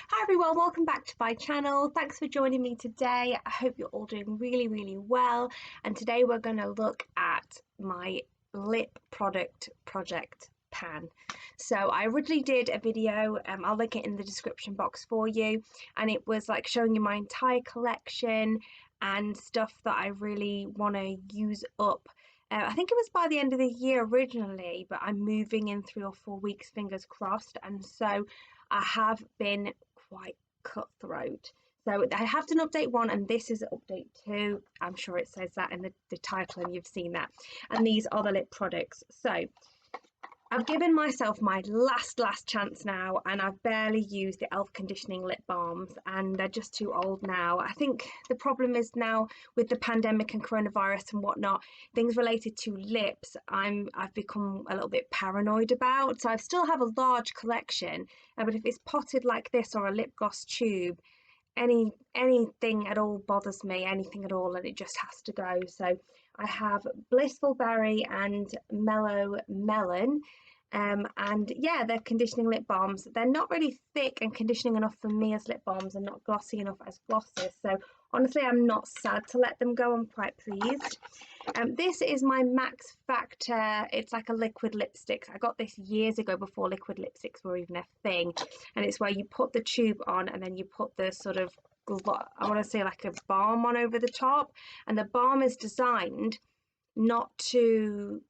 Hi everyone, welcome back to my channel. Thanks for joining me today. I hope you're all doing really well. And today we're going to look at my lip project pan. So I originally did a video, I'll link it in the description box for you, and it was like showing you my entire collection and stuff that I really want to use up. I think it was by the end of the year originally, but I'm moving in 3 or 4 weeks, fingers crossed, and so I have been quite cutthroat. So I have done update 1 and this is update 2. I'm sure it says that in the title and you've seen that. And these are the lip products. So I've given myself my last chance now, and I've barely used the E.L.F conditioning lip balms, and they're just too old now. I think the problem is now with the pandemic and coronavirus and whatnot, things related to lips I've become a little bit paranoid about. So I still have a large collection, but if it's potted like this or a lip gloss tube, anything at all bothers me, anything at all, and it just has to go. So I have Blissful Berry and Mellow Melon, and yeah, they're conditioning lip balms. They're not really thick and conditioning enough for me as lip balms, and not glossy enough as glosses. So honestly, I'm not sad to let them go. I'm quite pleased. This is my Max Factor. It's like a liquid lipstick. I got this years ago before liquid lipsticks were even a thing, and it's where you put the tube on and then you put the sort of, I want to say like a balm on over the top, and the balm is designed not to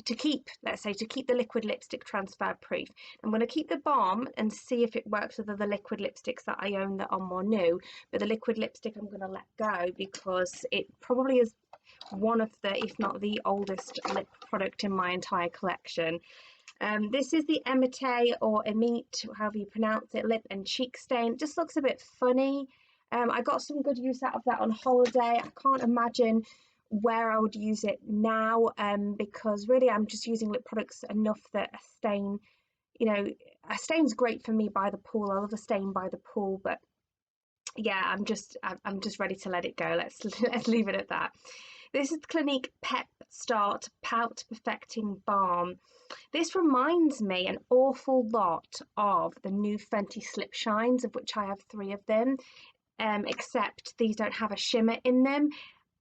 keep, let's say, to keep the liquid lipstick transfer proof. I'm going to keep the balm and see if it works with other liquid lipsticks that I own that are more new, but the liquid lipstick I'm going to let go because it probably is one of the, if not the oldest lip product in my entire collection. This is the EMITE or EMITE, however you pronounce it, lip and cheek stain. It just looks a bit funny. I got some good use out of that on holiday. I can't imagine where I would use it now, because really I'm just using lip products enough that a stain, you know, a stain's great for me by the pool. I love a stain by the pool, but yeah, I'm just ready to let it go. Let's leave it at that. This is Clinique Pep Start Pout Perfecting Balm. This reminds me an awful lot of the new Fenty Slip Shines, of which I have 3 of them, except these don't have a shimmer in them,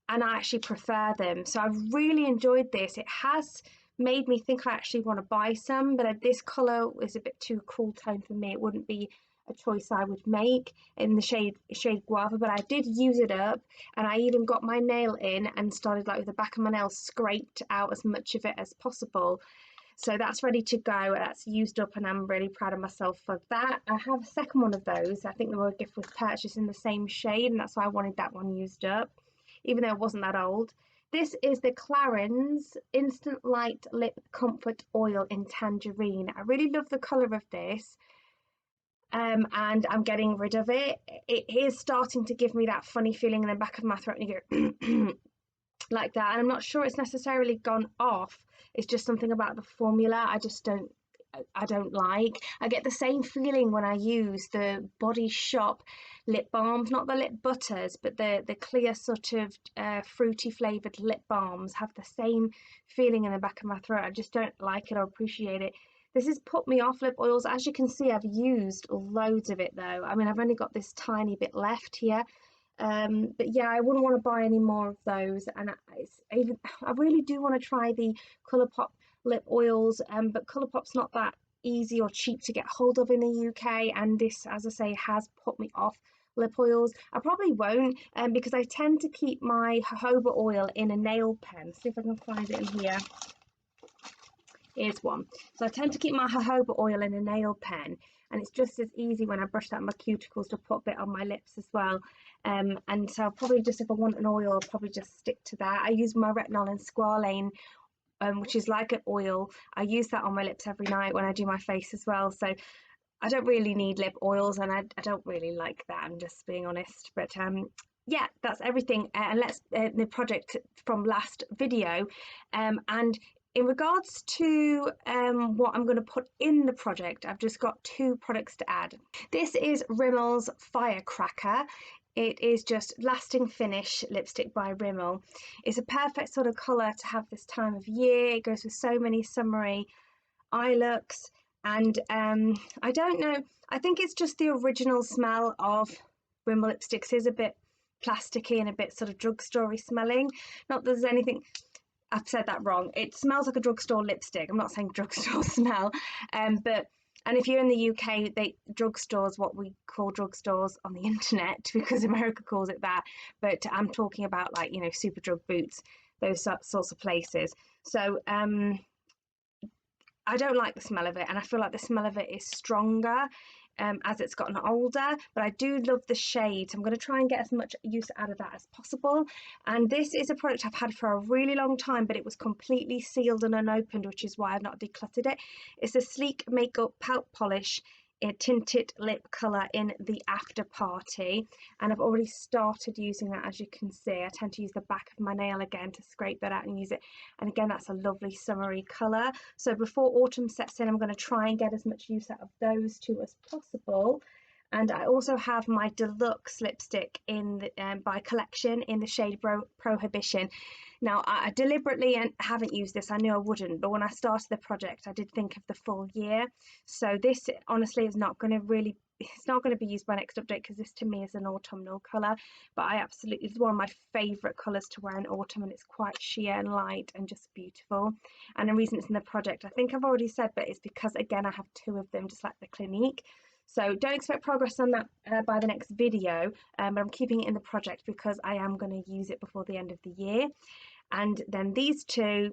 and I actually prefer them. So I've really enjoyed this. It has made me think I actually want to buy some, but this colour is a bit too cool tone for me. It wouldn't be a choice I would make in the shade Guava, but I did use it up, and I even got my nail in and started like with the back of my nail, scraped out as much of it as possible. So that's ready to go. That's used up, and I'm really proud of myself for that. I have a second one of those. I think they were a gift with purchase in the same shade, and that's why I wanted that one used up, even though it wasn't that old. This is the Clarins Instant Light Lip Comfort Oil in Tangerine. I really love the colour of this. And I'm getting rid of it. It is starting to give me that funny feeling in the back of my throat, and you go like that, and I'm not sure it's necessarily gone off. It's just something about the formula I don't like. I get the same feeling when I use the Body Shop lip balms, not the lip butters, but the clear sort of fruity flavoured lip balms have the same feeling in the back of my throat. I just don't like it or appreciate it. This has put me off lip oils. As you can see, I've used loads of it though. I mean, I've only got this tiny bit left here. But yeah, I wouldn't want to buy any more of those, and I really do want to try the Colourpop lip oils, but Colourpop's not that easy or cheap to get hold of in the UK, and this, as I say, has put me off lip oils. I probably won't, because I tend to keep my jojoba oil in a nail pen. See if I can find it in here. Here's one. So I tend to keep my jojoba oil in a nail pen, and it's just as easy when I brush out my cuticles to put a bit on my lips as well. And so I'll probably just, if I want an oil, I'll probably just stick to that. I use my retinol and squalane, which is like an oil. I use that on my lips every night when I do my face as well. So I don't really need lip oils, and I don't really like that, I'm just being honest. But yeah, that's everything. And let's the project from last video, and in regards to what I'm going to put in the project, I've just got 2 products to add. This is Rimmel's Firecracker. It is just Lasting Finish lipstick by Rimmel. It's a perfect sort of colour to have this time of year. It goes with so many summery eye looks, And I don't know, I think it's just the original smell of Rimmel lipsticks is a bit plasticky and a bit sort of drugstore-y smelling. Not that there's anything, I've said that wrong. It smells like a drugstore lipstick. I'm not saying drugstore smell, but and if you're in the UK, drugstores, what we call drugstores on the internet, because America calls it that. But I'm talking about, like, you know, Superdrug, Boots, those sorts of places. So I don't like the smell of it, and I feel like the smell of it is stronger as it's gotten older, but I do love the shades. I'm going to try and get as much use out of that as possible. And this is a product I've had for a really long time, but it was completely sealed and unopened, which is why I've not decluttered it. It's a Sleek Makeup Pout Polish, a tinted lip colour in the After Party, and I've already started using that. As you can see, I tend to use the back of my nail again to scrape that out and use it, and again, that's a lovely summery colour. So before autumn sets in, I'm going to try and get as much use out of those two as possible. And I also have my Deluxe lipstick in the, by Collection in the shade Prohibition. Now, I deliberately haven't used this. I knew I wouldn't, but when I started the project, I did think of the full year. So this honestly is not going to really, it's not going to be used by next update, because this to me is an autumnal colour. But I absolutely, it's one of my favourite colours to wear in autumn, and it's quite sheer and light and just beautiful. And the reason it's in the project, I think I've already said, but it's because, again, I have two of them, just like the Clinique. So don't expect progress on that by the next video, but I'm keeping it in the project because I am going to use it before the end of the year. And then these two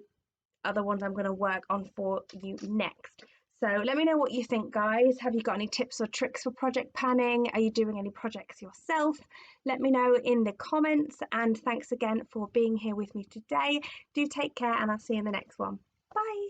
are the ones I'm going to work on for you next. So let me know what you think, guys. Have you got any tips or tricks for project panning? Are you doing any projects yourself? Let me know in the comments, and thanks again for being here with me today. Do take care, and I'll see you in the next one. Bye.